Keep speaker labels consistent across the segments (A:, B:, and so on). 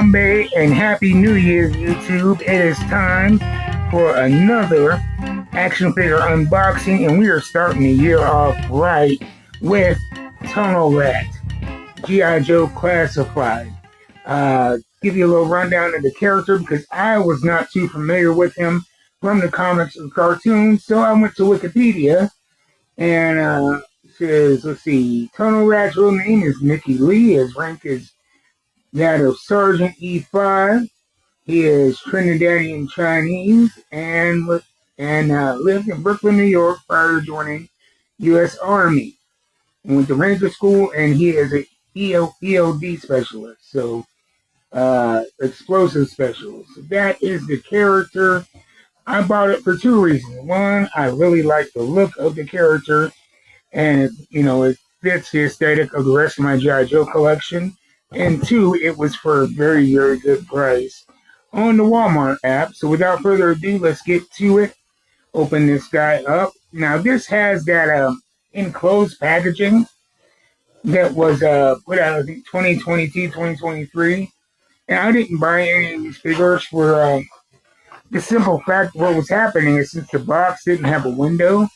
A: Harambe and Happy New Year, YouTube. It is time for another action figure unboxing, and we are starting the year off right with Tunnel Rat, G.I. Joe Classified. Give you a little rundown of the character because I was not too familiar with him from the comics and cartoons, so I went to Wikipedia and says, let's see, Tunnel Rat's real name is Mickey Lee. His rank is that of Sergeant E5. He is Trinidadian Chinese and lived in Brooklyn, New York prior to joining U.S. Army. And went to Ranger School, and he is an EOD specialist, so explosive specialist. So that is the character. I bought it for two reasons. One, I really like the look of the character, and it fits the aesthetic of the rest of my G.I. Joe collection. And two, it was for a very, very good price on the Walmart app. So without further ado, let's get to it. Open this guy up. Now this has that enclosed packaging that was put out, I think, 2022, 2023. And I didn't buy any of these figures for the simple fact what was happening is since the box didn't have a window,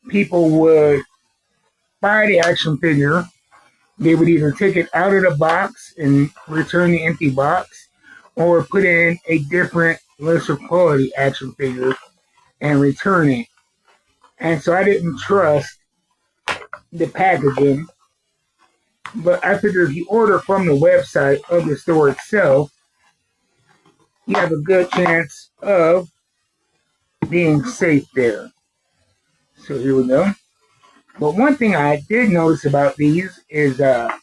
A: people would buy the action figure. They would either take it out of the box and return the empty box, or put in a different, lesser quality action figure and return it. And so I didn't trust the packaging, but I figured if you order from the website of the store itself, you have a good chance of being safe there. So here we go. But one thing I did notice about these is that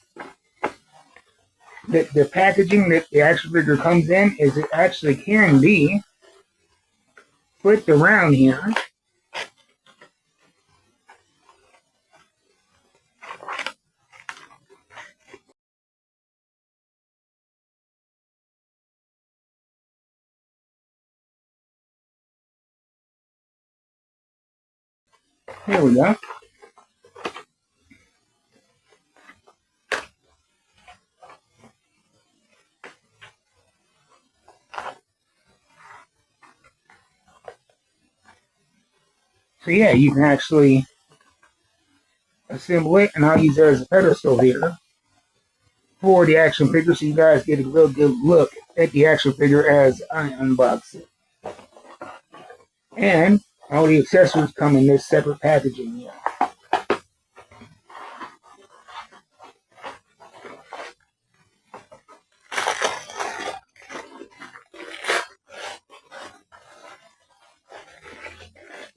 A: the packaging that the action figure comes in is it actually can be flipped around here. Here we go. So yeah, you can actually assemble it, and I'll use it as a pedestal here for the action figure so you guys get a real good look at the action figure as I unbox it. And all the accessories come in this separate packaging here.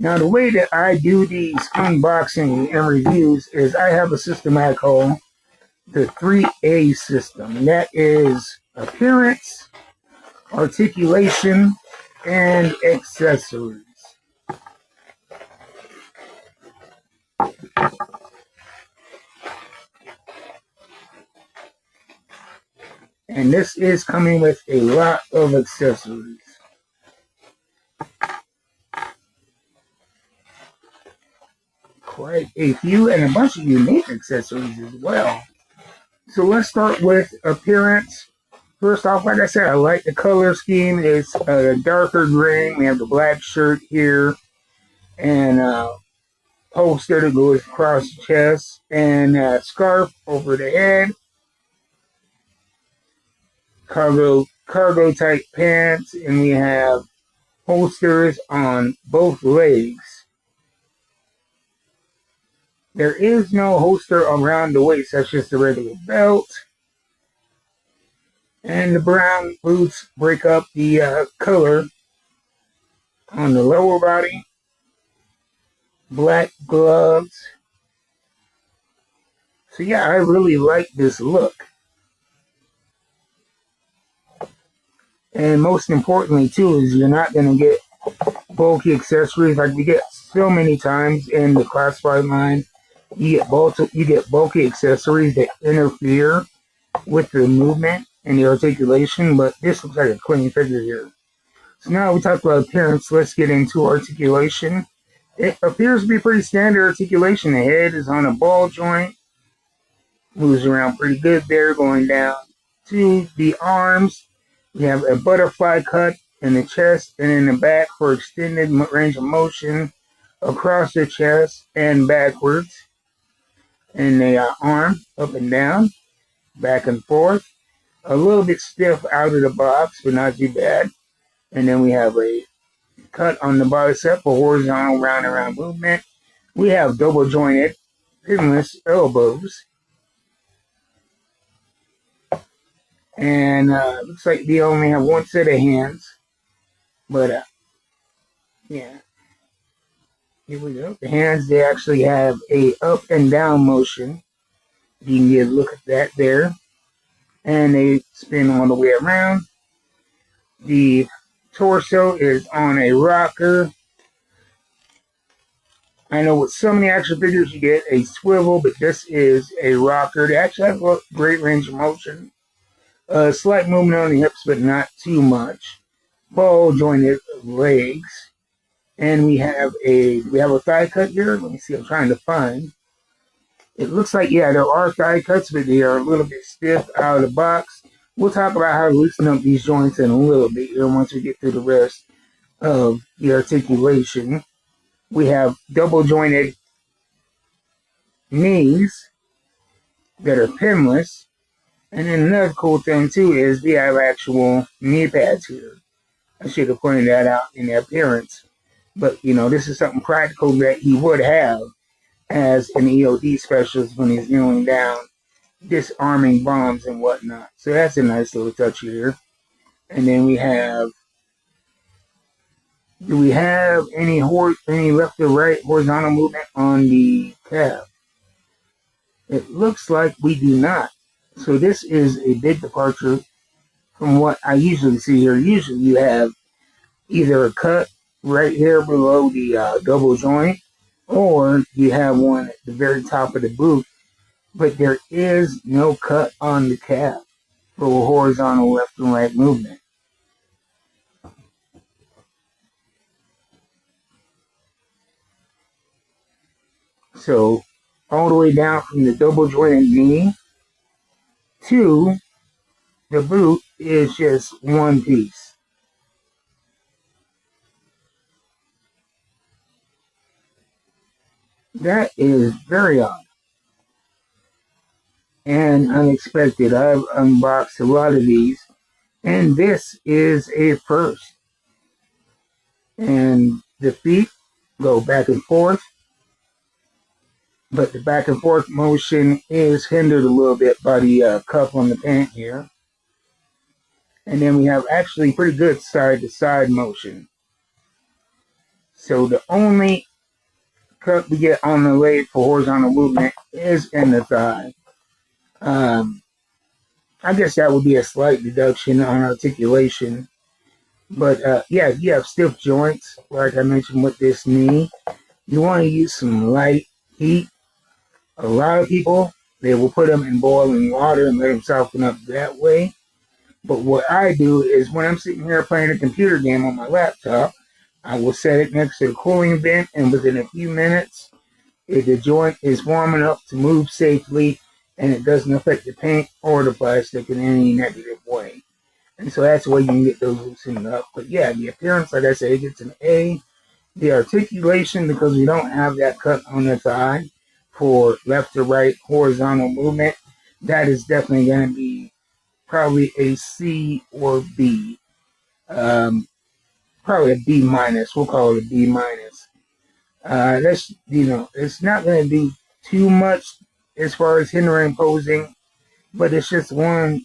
A: Now, the way that I do these unboxing and reviews is I have a system I call the 3A system. That is appearance, articulation, and accessories. And this is coming with a lot of accessories. Quite a few, and a bunch of unique accessories as well. So let's start with appearance. First off, like I said, I like the color scheme. It's a darker green. We have the black shirt here, and holster that goes across the chest, and a scarf over the head. Cargo type pants, and we have holsters on both legs. There is no holster around the waist, that's just a regular belt. And the brown boots break up the color on the lower body. Black gloves. So yeah, I really like this look. And most importantly too is you're not going to get bulky accessories like we get so many times in the classified line. You get bulky accessories that interfere with the movement and the articulation, but this looks like a clean figure here. So now we talked about appearance, let's get into articulation. It appears to be pretty standard articulation. The head is on a ball joint, moves around pretty good there, going down to the arms. We have a butterfly cut in the chest and in the back for extended range of motion across the chest and backwards. And the arm up and down, back and forth. A little bit stiff out of the box, but not too bad. And then we have a cut on the bicep for horizontal round and round movement. We have double jointed pinless elbows. And looks like they only have one set of hands. But yeah, here we go. The hands, they actually have a up and down motion. You can get a look at that there. And they spin all the way around. The torso is on a rocker. I know with so many action figures you get a swivel, but this is a rocker. They actually have a great range of motion. Slight movement on the hips, but not too much. Ball jointed legs. And we have a thigh cut here. Let me see, I'm trying to find. It looks like, yeah, there are thigh cuts, but they are a little bit stiff out of the box. We'll talk about how to loosen up these joints in a little bit here once we get through the rest of the articulation. We have double jointed knees that are pinless. And then another cool thing too is we have actual knee pads here. I should have pointed that out in the appearance. But, you know, this is something practical that he would have as an EOD specialist when he's kneeling down, disarming bombs and whatnot. So that's a nice little touch here. And then we have, do we have any left or right horizontal movement on the calf? It looks like we do not. So this is a big departure from what I usually see here. Usually you have either a cut right here below the double joint, or you have one at the very top of the boot, but there is no cut on the calf for horizontal left and right movement. So all the way down from the double jointed knee to the boot is just one piece. That is very odd and unexpected. I've unboxed a lot of these, and this is a first. And the feet go back and forth, but the back and forth motion is hindered a little bit by the cuff on the pant here. And then we have actually pretty good side to side motion. So the only cut we get on the leg for horizontal movement is in the thigh. I guess that would be a slight deduction on articulation. But yeah, you have stiff joints, like I mentioned with this knee. You want to use some light heat. A lot of people, they will put them in boiling water and let them soften up that way. But what I do is when I'm sitting here playing a computer game on my laptop, I will set it next to the cooling vent, and within a few minutes, if the joint is warm enough to move safely and it doesn't affect the paint or the plastic in any negative way. And so that's the way you can get those loosened up. But yeah, the appearance, like I said, it gets an A. The articulation, because we don't have that cut on the thigh for left to right horizontal movement, that is definitely going to be probably a C or B. Probably a B minus. We'll call it a B minus. That's, you know, it's not going to do too much as far as hindering posing, but it's just one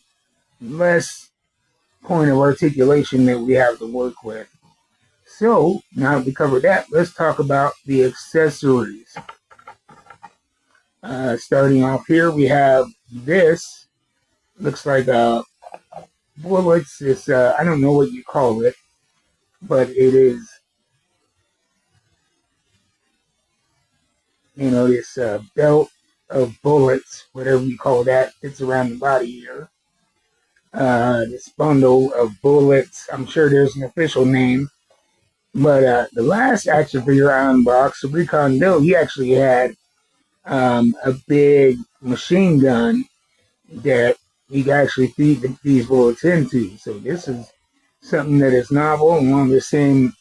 A: less point of articulation that we have to work with. So now that we covered that, let's talk about the accessories. Starting off here, we have this. Looks like bullets. It's I don't know what you call it, but it is, you know, this belt of bullets, whatever you call that. It's around the body here. This bundle of bullets. I'm sure there's an official name, but the last action figure I unboxed, Recon Bill, he actually had a big machine gun that you can actually feed these bullets into. So this is something that is novel and one of the same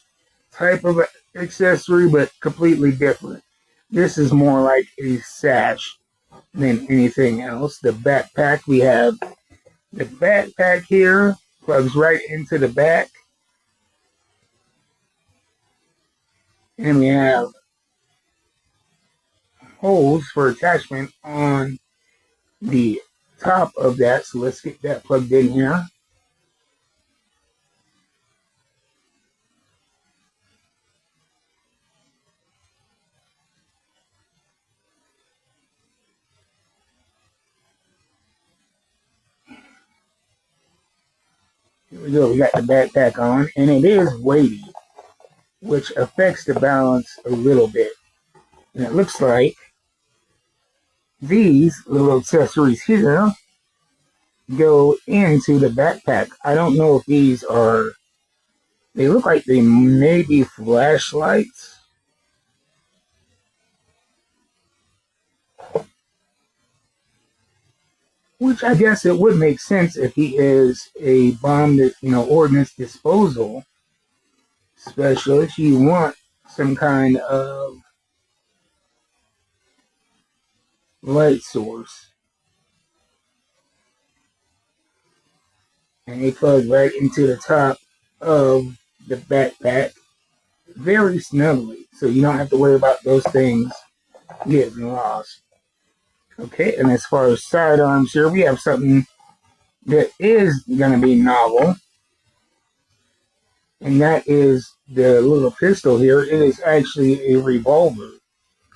A: type of accessory, but completely different. This is more like a sash than anything else. The backpack, we have the backpack here, plugs right into the back. And we have holes for attachment on the top of that. So let's get that plugged in here. Here we go, we got the backpack on, and it is weighty, which affects the balance a little bit. And it looks like these little accessories here go into the backpack. I don't know if these are, they look like they may be flashlights. Which I guess it would make sense if he is a bomb, ordnance disposal specialist. You want some kind of light source. And they plug right into the top of the backpack very snugly. So you don't have to worry about those things getting lost. Okay, and as far as sidearms here, we have something that is going to be novel. And that is the little pistol here. It is actually a revolver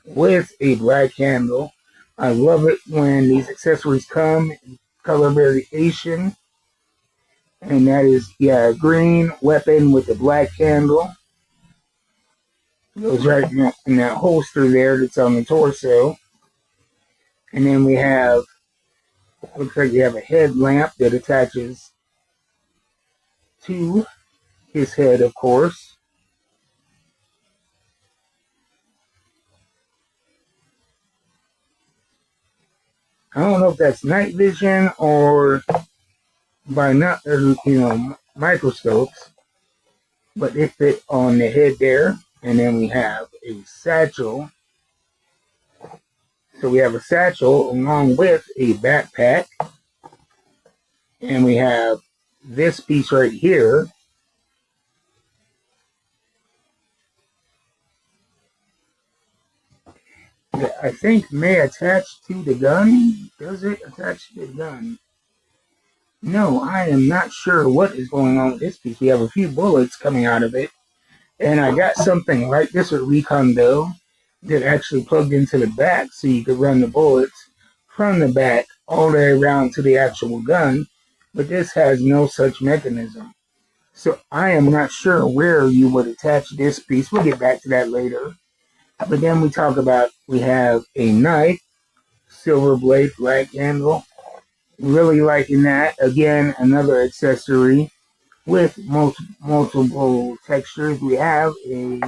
A: with a black handle. I love it when these accessories come in color variation. And that is, a green weapon with a black handle. It goes right in that holster there that's on the torso. And then we have, looks like we have a headlamp that attaches to his head, of course. I don't know if that's night vision or microscopes, but they fit on the head there. And then we have a satchel. So we have a satchel along with a backpack. And we have this piece right here. That I think may attach to the gun. Does it attach to the gun? No, I am not sure what is going on with this piece. We have a few bullets coming out of it. And I got something like this at Recondo that actually plugged into the back so you could run the bullets from the back all the way around to the actual gun, but this has no such mechanism. So I am not sure where you would attach this piece. We'll get back to that later. But then we have a knife, silver blade, black handle. Really liking that. Again, another accessory with multiple textures. We have a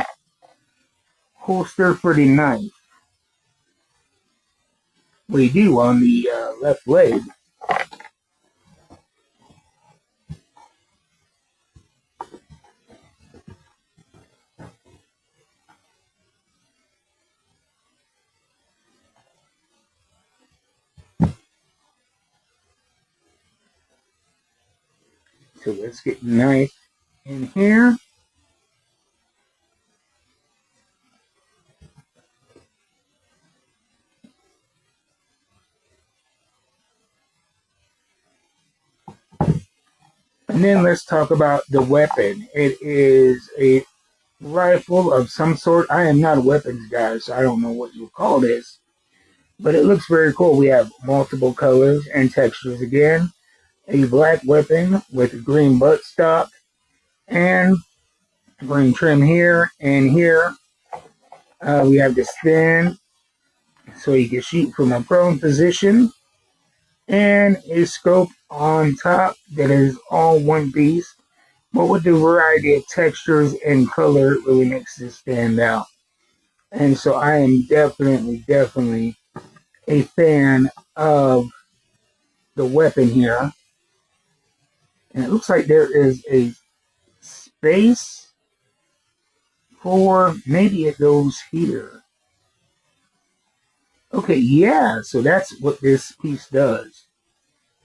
A: holster for the knife. We do on the left leg. So let's get the knife in here. And then let's talk about the weapon. It is a rifle of some sort. I am not a weapons guy, so I don't know what you would call this. But it looks very cool. We have multiple colors and textures again. A black weapon with a green buttstock and green trim here and here. We have the stand so you can shoot from a prone position, and a scope on top that is all one piece, but with the variety of textures and color, it really makes this stand out. And so I am definitely a fan of the weapon here. And it looks like there is a space for, maybe it goes here. Okay, yeah, so that's what this piece does.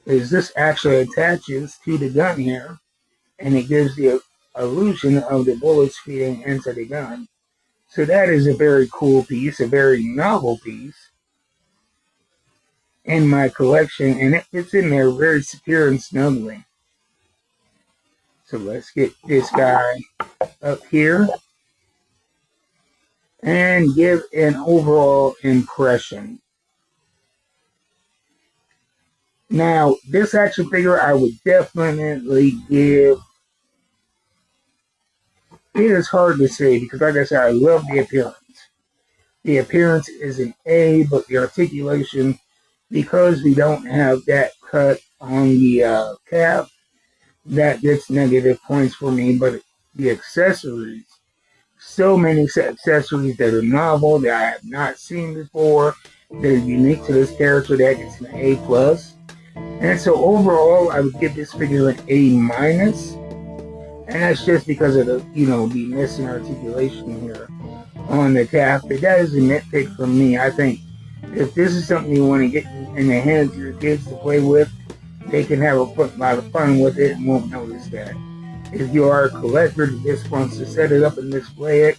A: Is this actually attaches to the gun here, and it gives the illusion of the bullets feeding into the gun. So that is a very cool piece, a very novel piece in my collection, and it fits in there very secure and snugly. So let's get this guy up here and give an overall impression. Now, this action figure I would definitely give, it is hard to say because like I said, I love the appearance. The appearance is an A, but the articulation, because we don't have that cut on the cap, that gets negative points for me. But the accessories, so many accessories that are novel, that I have not seen before, that are unique to this character, that gets an A+. And so overall, I would give this figure an A-. And that's just because of the, the missing articulation here on the cap. But that is a nitpick from me. I think if this is something you want to get in the hands of your kids to play with, they can have a lot of fun with it and won't notice that. If you are a collector that just wants to set it up and display it,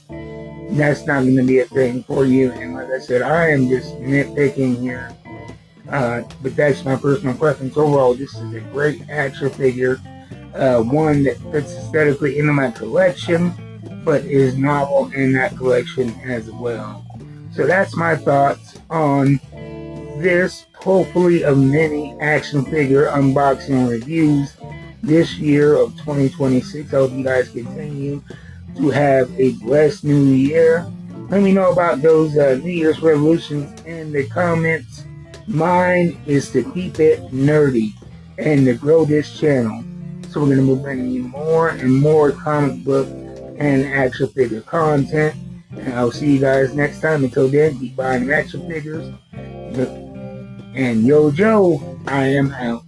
A: that's not going to be a thing for you. And like I said, I am just nitpicking here. But that's my personal preference. Overall, this is a great action figure. One that fits aesthetically into my collection, but is novel in that collection as well. So that's my thoughts on this, hopefully a mini action figure unboxing reviews this year of 2026. I hope you guys continue to have a blessed new year. Let me know about those New Year's resolutions in the comments. Mine is to keep it nerdy and to grow this channel. So we're going to be bringing you more and more comic book and action figure content. And I'll see you guys next time. Until then, keep buying action figures. And yo, Joe, I am out.